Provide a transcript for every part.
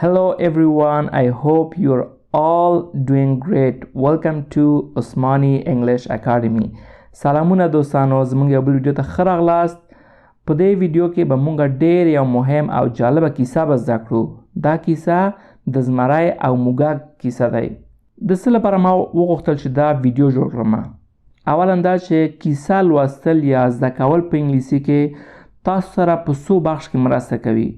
Hello everyone, I hope you're all doing great. Welcome to Osmani English Academy. سلامونه دوستانو، زموږ یو بل ویډیو ته ښه راغلاست. په دې ویډیو کې به موږ ډېر یو مهم او جالبه کیسه به زده کړو. دا کیسه د زمری او موږک کیسه دی. د څه لپاره ما وغوښتل چې دا ویډیو جوړ کړم؟ اولا دا چې کیسه لوستل یا زده کول په انګلیسي کې تاسو سره په څو بخش کې مرسته کوي.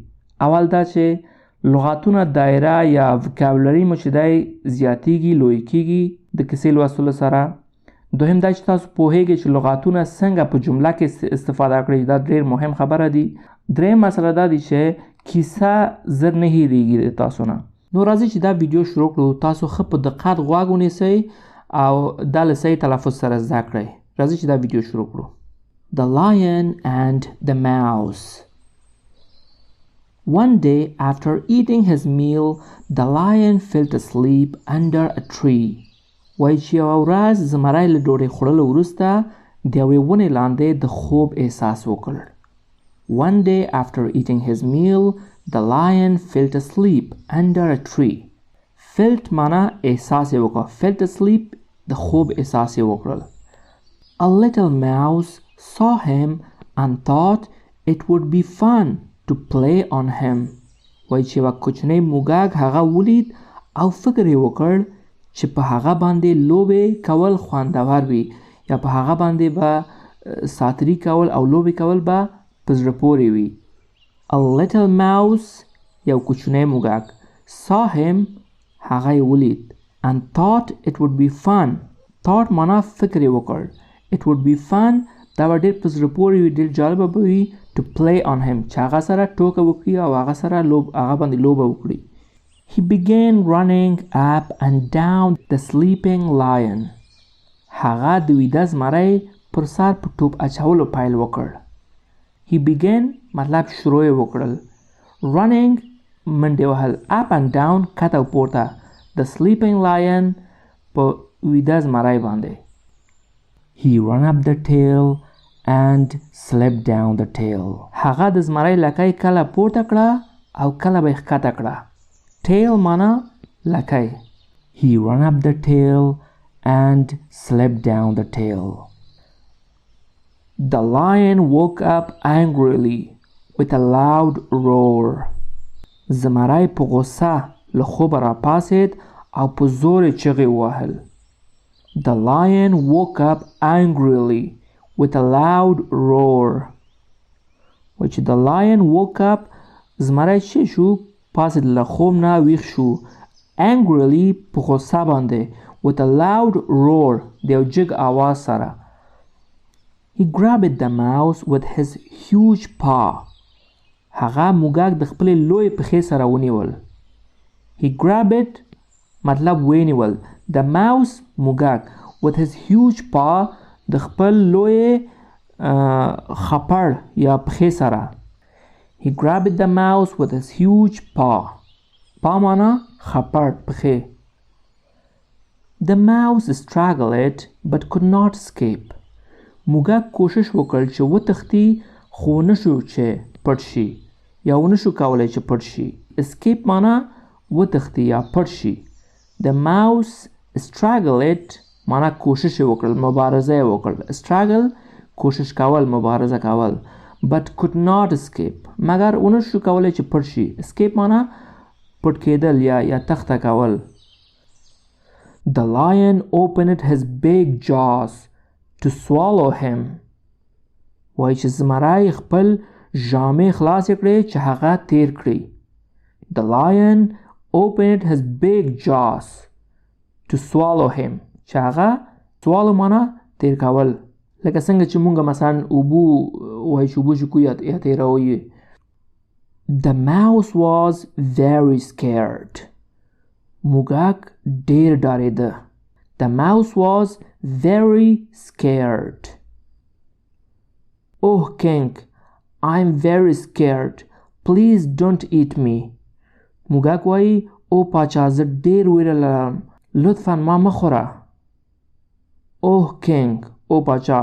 اول دا چې لغاتونه دایره یا وکابولري مو چې دی زیاتیږي، لوی کیږي د کیسې لوستلو سره. دوهم دا چې تاسو پوهیږئ چې لغاتونه څنګه په جمله کې استفاده کړئ. دا ډېر مهم خبره دی. دریم مسله دا دی چې کیسه زر نه هیریږي د تاسو نه. نو راځئ چې دا ویډیو شروع کړو. تاسو ښه په دقت غوږ ونیسئ او دا له صحیح تلفظ سره زده کړئ. راځئ چې دا ویډیو شروع کړو. The Lion and the Mouse. One day after eating his meal, the lion fell asleep under a tree. وایي چې یوه ورځ زمری له ډوډۍ خوړلو وروسته د یوې ونې لاندې د خوب احساس وکړ. One day after eating his meal, the lion fell asleep under a tree. Felt معنا احساس یې وکړ. Fell asleep د خوب احساس یې وکړل. A little mouse saw him and thought it would be fun to play on him. وایي چې یوه کوچنی موږک هغه ولید او فکر یې وکړ چې په هغه باندې لوبې کول خوندور وي، یا په هغه باندې به ساتري کول او لوبې کول به په زړه پورې وي. A little mouse یو کوچنی موږک saw him هغه یې ولید and thought it would be fun. thought معنا فکر یې وکړ. it would be fun دا به ډېر په زړه پورې وي، ډېر جالبه به وي. to play on him چې هغه سره ټوکه وکړي او هغه سره هغه باندې لوبه وکړي. He began running up and down the sleeping lion. هغه د ویده زمری پر سر په ټوپ اچولو پیل وکړ. He began مطلب شروع یې وکړل. Running منډې وهل. up and down کته او پورته. The sleeping lion په ویده زمری باندې. He ran up the tail and slipped down the tail. هغه د زمری لکۍ کله پورته کړه او کله به یې ښکته کړه. tail معنا لکۍ. He ran up the tail and slipped down the tail. The lion woke up angrily with a loud roar. زمری په غوسه له خوبه راپاڅېد او په زور یې چغې ووهل. The lion woke up angrily with a loud roar. وایي چې the lion woke up زمری چې شو پاسید له خوب نه ویښ شو. angrily په غوسه باندې. with a loud roar د یو جګ آواز سره. he grabbed the mouse with his huge paw. هغه موږک د خپلې لوی پښې سره ونیول. he grabbed مطلب ونیول. the mouse موږک with his huge paw د خپل لوی خپړ یا پښې سره. He grabbed the mouse with his huge paw. paw معنا خپړ پښې. The mouse struggled but could not escape. موږک کوشش وکړ چې وتښتي خو نشو چې پټ شي، یا ونشو کولی چې پټ شي. escape معنا وتښتي یا پټ شي. The mouse struggled معنا کوشش یې وکړل، مبارزه یې وکړل. struggle کوشش کول، مبارزه کول. but could not escape مگر ونشو کولی چې پټ شي. escape معنا پټ کېدل یا تخته کول. The lion opened his big jaws to swallow him. وایي چې زمری خپل ژامې خلاصې کړې چې هغه تیر کړي. The lion opened his big jaws to swallow him. چې هغه swallow معنا تیر کول. لکه څنګه چې مونږ مثلا اوبو وایي چې اوبو چکو یا تیروي. The mouse was very scared. موږک ډېر ډارېده. The mouse was very scared. Oh king, I'm very scared. Please don't eat me. موږک وایي او پاچا زه ډېر ویره لرم، لطفا ما مه خوره. Oh king, او پاچا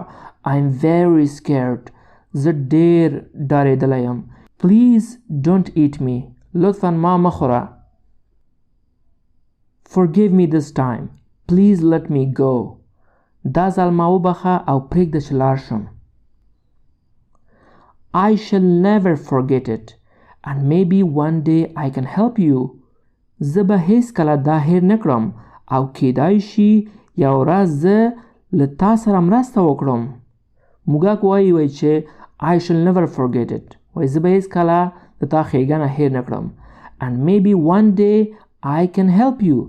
I'm very scared. زه ډېر ډارېدلی یم. Please don't eat me. لطفا ما مه خوره. Forgive me this time. Please let me go. دا ځل ما وبخه او پرېږده چې لاړ شم. I shall never forget it and maybe one day I can help you. زه به هیڅکله دا هیر نه کړم او کیدای شي یو ورځ زه له تا سره مرسته وکړم. موږک وایي چې I shall never forget it. وایي زه به هیڅکله د تا ښېګڼه هیر نه کړم. And maybe one day I can help you.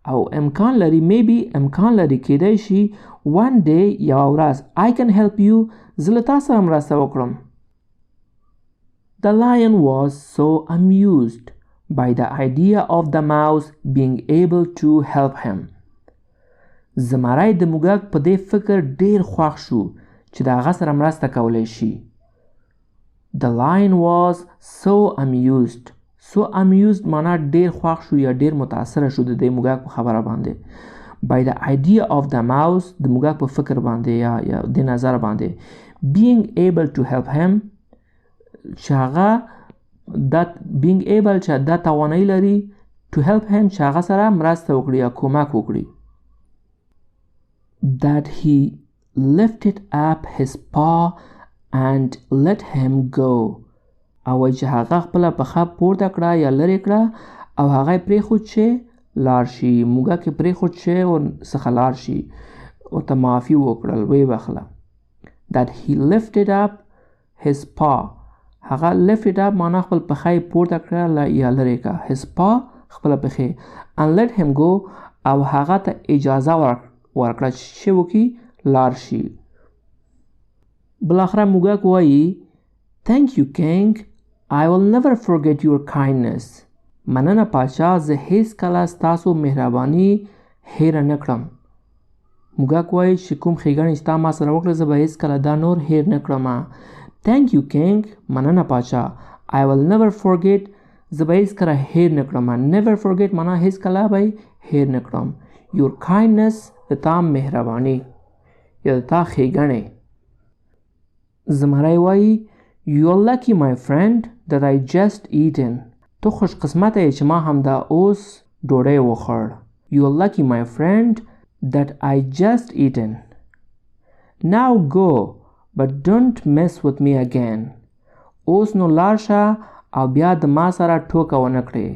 او امکان لري امکان لري کیدای شي one day یو ورځ I can help you زه له تا سره مرسته وکړم. The lion was so amused by the idea of the mouse being able to help him. زمری د موږک په دې فکر ډیر خوښ شو چې د هغه سره مرسته کولی شي. The lion was so amused. So amused معنا ډیر خوښ شو یا ډیر متاثره شو د دې موږک په خبره باندې. By the idea of the mouse د موږک په فکر باندې یا د نظر باندې. Being able to help him چې هغه being able چې دا توانایي لري to help him چې هغه سره مرسته وکړي یا کومک وکړي. That he lifted up his paw and let him go. او چې هغه خپل پښه پورته کړه یا لرې کړه او هغه پرېښود چې لاړ شي. موږک یې پرېښود چې ورڅخه لاړ شي. ورته معافي وکړل ویې بخله. That he lifted up his paw. هغه lifted up معنا خپل پښه یې پورته کړه یا لرې کړه. His paw خپله پښې and let him go او هغه ته اجازه ورکړه چې وکړي لاړ شي. بالاخره موږک وایي Thank you king. I will never forget your kindness. مننه پاچا زه هیڅکله ستاسو مهرباني هیره نه کړم. موږک وایي چې کوم ښېګڼې چې تا ما سره وکړه زه به هیڅکله دا نور هیر نه کړم. Thank you king. مننه پاچا. I will never forget. زه به هیڅکله هیر نه کړم. Never forget معنا هیڅکله به هیر نه کړم. Your kindness د تا مهرباني یا د تا ښېګڼې. زمری وایي You're lucky my friend that I just eaten. تو خوش قسمته چې ما همدا اوس ډوډۍ وخوړ. You're lucky my friend that I just eaten. Now go but don't mess with me again. اوس نو لاړ شه او بیا د ما سره ټوکه ونه کړې.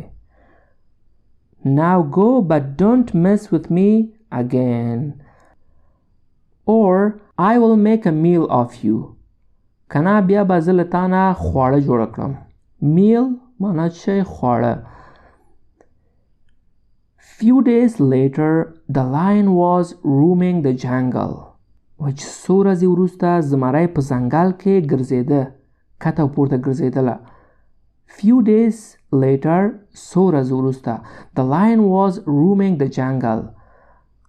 Now go but don't mess with me again. Or I will make a meal of you. کنه بیا به زه له تا نه خواړه جوړه کړم. میل معنا چې خواړه. Few days later the lion was roaming the jungle. وایي چې څو ورځې وروسته زمری په ځنګل کې ګرځېده. کته پورته ګرځېدله. Few days later څو ورځې وروسته the lion was roaming the jungle.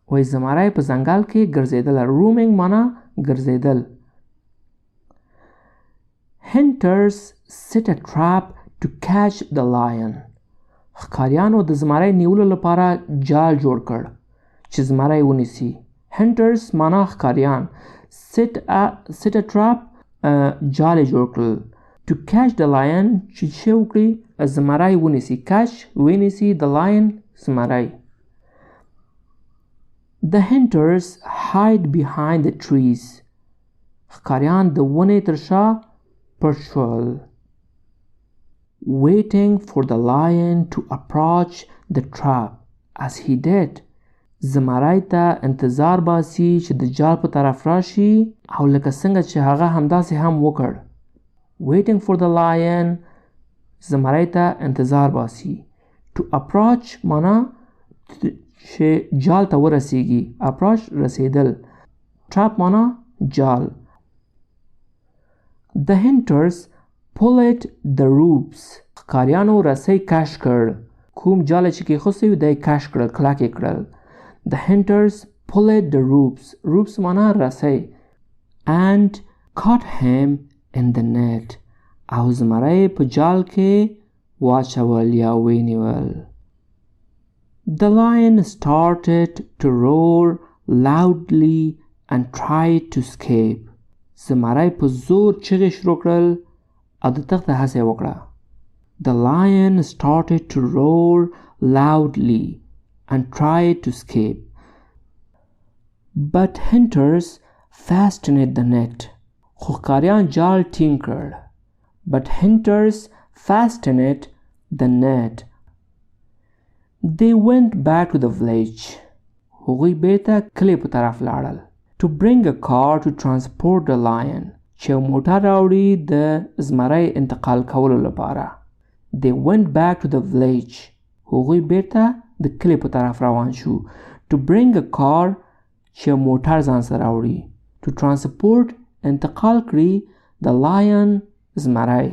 وایي زمری په ځنګل کې ګرځېدله. roaming معنا ګرځېدل. Hunters set a trap to catch the lion. ښکاریانو د زمری نیولو لپاره جال جوړ کړ چې زمری ونیسي. Hunters معنا ښکاریان. set a trap جال یې جوړ کړل. to catch the lion چې وکړي زمری ونیسي. catch ونیسي the lion زمری. The hunters hide behind the trees. ښکاریان د ونې تر شا پټ waiting for the lion to approach the trap. As he did, زمری ته انتظار باسي چې د جال په طرف راشي او لکه څنګه چې هغه همداسې هم وکړ. waiting for the lion زمری ته انتظار باسي. to approach معنا چې جال ته ورسیږي. approach رسیدل. trap معنا جال. The hunters pulled the ropes. ښکاریانو رسۍ کش کړ. کوم جال چې کېښوستی وي دی کش کړل کلک یې کړل. The hunters pulled the ropes. ropes معنا رسۍ. And caught him in the net. او زمری په جال کې واچول یا ونیول. The lion started to roar loudly and tried to escape. زمری په زور چغې شروع کړل او د تښتې هڅه وکړه. The lion started to roar loudly and tried to escape. But hunters fastened the net. خو ښکاریان جال ټینګ کړ. But hunters fastened the net. They went back to the village. هغوی بیرته کلی په طرف لاړل. To bring a car to transport the lion. چې یو موټر راوړي د زمری انتقال کولو لپاره. They went back to the village. هغوی بیرته د کلی په طرف روان شو. To bring a car چې یو موټر ځان سره راوړي. To transport انتقال کړي the lion زمری.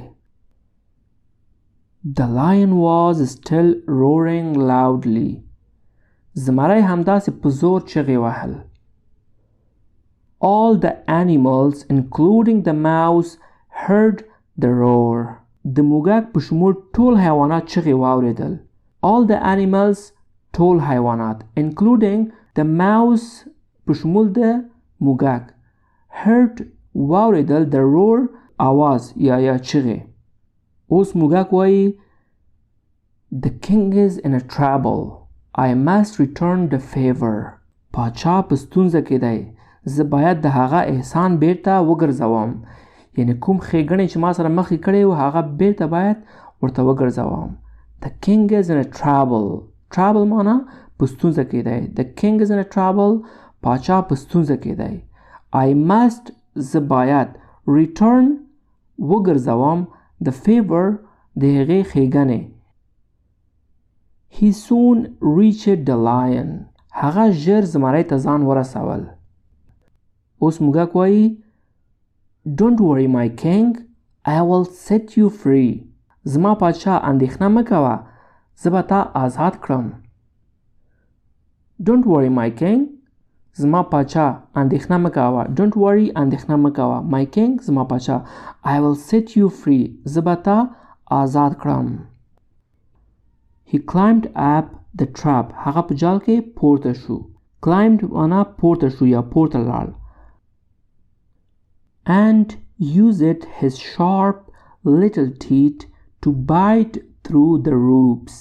The lion was still roaring loudly. زمری همداسې په زور چغې وهل. All the animals including the mouse heard the roar. د موږک په شمول ټول حیوانات چغې واورېدل. All the animals ټول حیوانات including the mouse په شمول د موږک heard واورېدل the roar आवाज یا چغې. اوس موږک وایي The king is in a trouble. I must return the favor. پاچا په ستونزه کې دی. زه باید د هغه احسان بیرته وګرځوم. یعنی کوم ښېګڼې چې ما سره مخکې کړی و هغه بیرته باید ورته وګرځوم. The king is in a trouble. Trouble معنا په ستونزه کې دی. The king is in a trouble. پاچا په ستونزه کې دی. I must زه باید return وګرځوم the favor د هغې ښېګڼې. He soon reached the lion. هغه ژر زمری ته ځان ورسول. اوس موږک وایي Don't worry my king. I will set you free. زما پاچا اندېښنه مه کوه. زه به تا آزاد کړم. Don't worry my king. زما پاچا اندېښنه مه کوه. Don't worry اندېښنه مه کوه. My king زما پاچا. I will set you free. زه به تا آزاد کړم. He climbed up the trap. هغه په جال کې پورته شو. Climbed معنا پورته شو یا پورته لاړ. And used his sharp little teeth to bite through the ropes.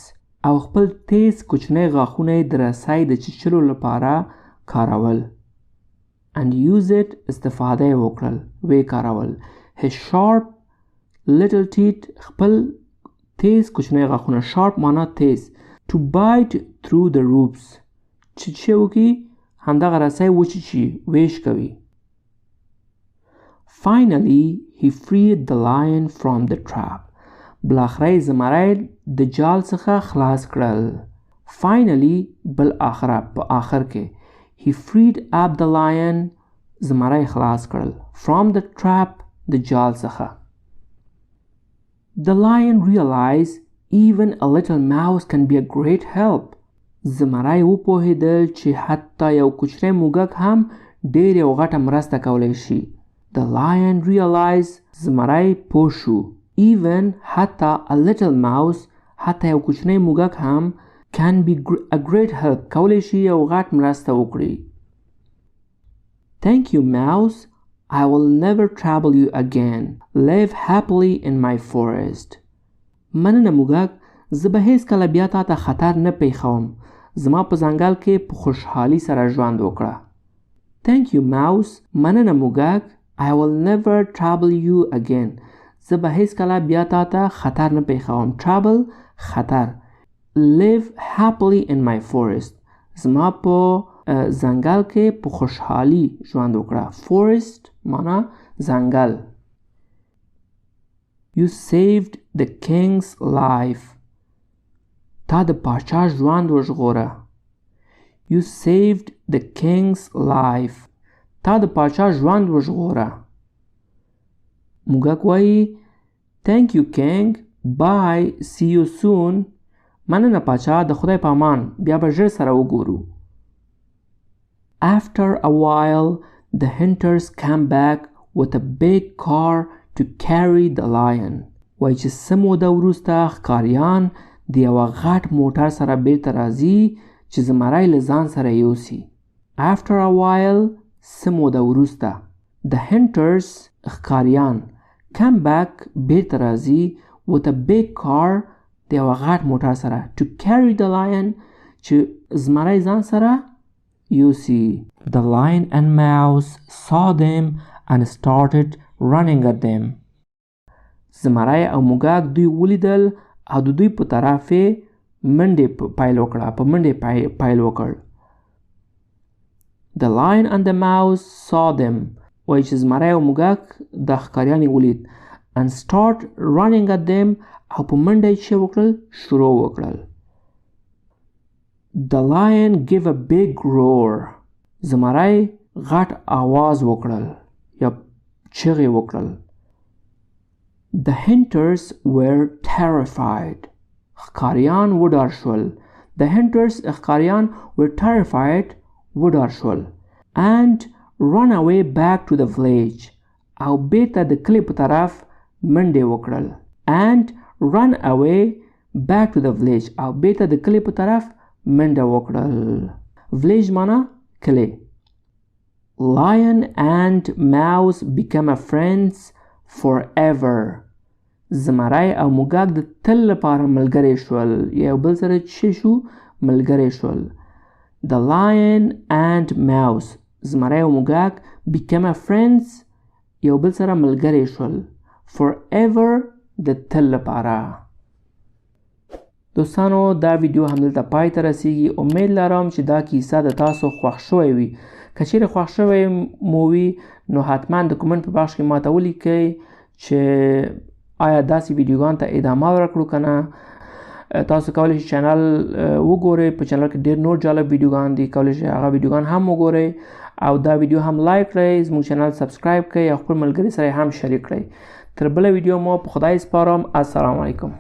او خپل تیز کوچنی غاښونه یې د رسۍ د چیچلو لپاره کارول. And used استفاده یې وکړل. ویې کارول. His sharp little teeth خپل تیز کوچنی غاښونه. Sharp معنا تیز. To bite through the ropes. چې وکړي همدغه رسۍ وچیچي. ویش کوي. Finally, he freed the lion from the trap. بالاخره زمری د جال څخه خلاص کړل. Finally, بالاخره په آخر کې. He freed up the lion. زمری خلاص کړل. From the trap د جال څخه. The lion realized even a little mouse can be a great help. زمری وپوهېدل چې حتی یو کوچنی موږک هم ډېر یو غټه مرسته کولی شي. The lion realized زمری پوه شو. Even حتی a little mouse حتی یو کوچنی موږک هم can be a great help کولی شي یو غټ مرسته وکړي. Thank you mouse. I will never trouble you again. Live happily in my forest. مننه موږک. زه به هیڅکله بیا تا ته خطر نه پیښوم. زما په ځنګل کې په خوشحالي سره ژوند وکړه. Thank you mouse. مننه موږک. I will never trouble you again. زه به هیڅکله بیا تا ته خطر نه پیښوم. Trouble خطر. Live happily in my forest. زما په ځنګل کې په خوشحالي ژوند وکړه. Forest معنا ځنګل. You saved the king's life. تا د پاچا ژوند وژغوره. You saved the king's life. تا د پاچا ژوند وژغوره. موږک وایي Thank you king. Bye. See you soon. مننه پاچا. د خدای په امان. بیا به ژر سره وګورو. After a while, the hunters came back with a big car to carry the lion. وایي چې څه موده وروسته ښکاریان د یوه غټ موټر سره بیرته راځي چې زمری له ځان سره یوسي. After a while, څه موده وروسته. The hunters ښکاریان came back بیرته راځي with a big car د یوه غټ موټر سره to carry the lion چې زمری ځان سره یوسي. The lion and mouse saw them and started running at them. زمری او موږک دوی ولیدل او د دوی په طرف یې منډې پیل وکړه، په منډې پیل وکړ. The lion and the mouse saw them. وایي چې زمری او موږک د ښکاریان یې ولید. And start running at them. او په منډه یې چې وکړل شروع وکړل. The lion gave a big roar. زمری غټ آواز وکړل یا چغې وکړل. The hunters were terrified. ښکاریان وډار شول. The hunters ښکاریان were terrified وډار شول. And run away back to the village. او بیرته د کلي په طرف منډې وکړل. And run away back to the village. او بیرته د کلي په طرف منډه وکړل. village معنا کلی. Lion and mouse became friends forever. زمری او موږک د تل لپاره ملګری شول. یو بل سره چې شو ملګری شول. The lion and mouse. زمری او موږک became friends. یو بل سره ملګری شول. forever د تل لپاره. دوستانو دا ویډیو همدلته پای ته رسیږي. امید لرم چې دا کیسه د تاسو خوښ شوی وي. که چیرې خوښ شوی مو وي نو حتما د کومنټ په باکس کې ماته ولیکئ چې آیا داسې ویډیوګانو ته ادامه ورکړو که نه. تاسو کولی شئ چینل وګورئ. په چینل کې ډېر نور جالب ویډیوګان دي. کولی شئ هغه ویډیوګان هم وګورئ او دا ویډیو هم لایک کړئ. زموږ چینل سبسکرایب کړئ او خپل ملګري سره هم شریک کړئ. تر بله ویډیو مو په خدای سپارم. السلام علیکم.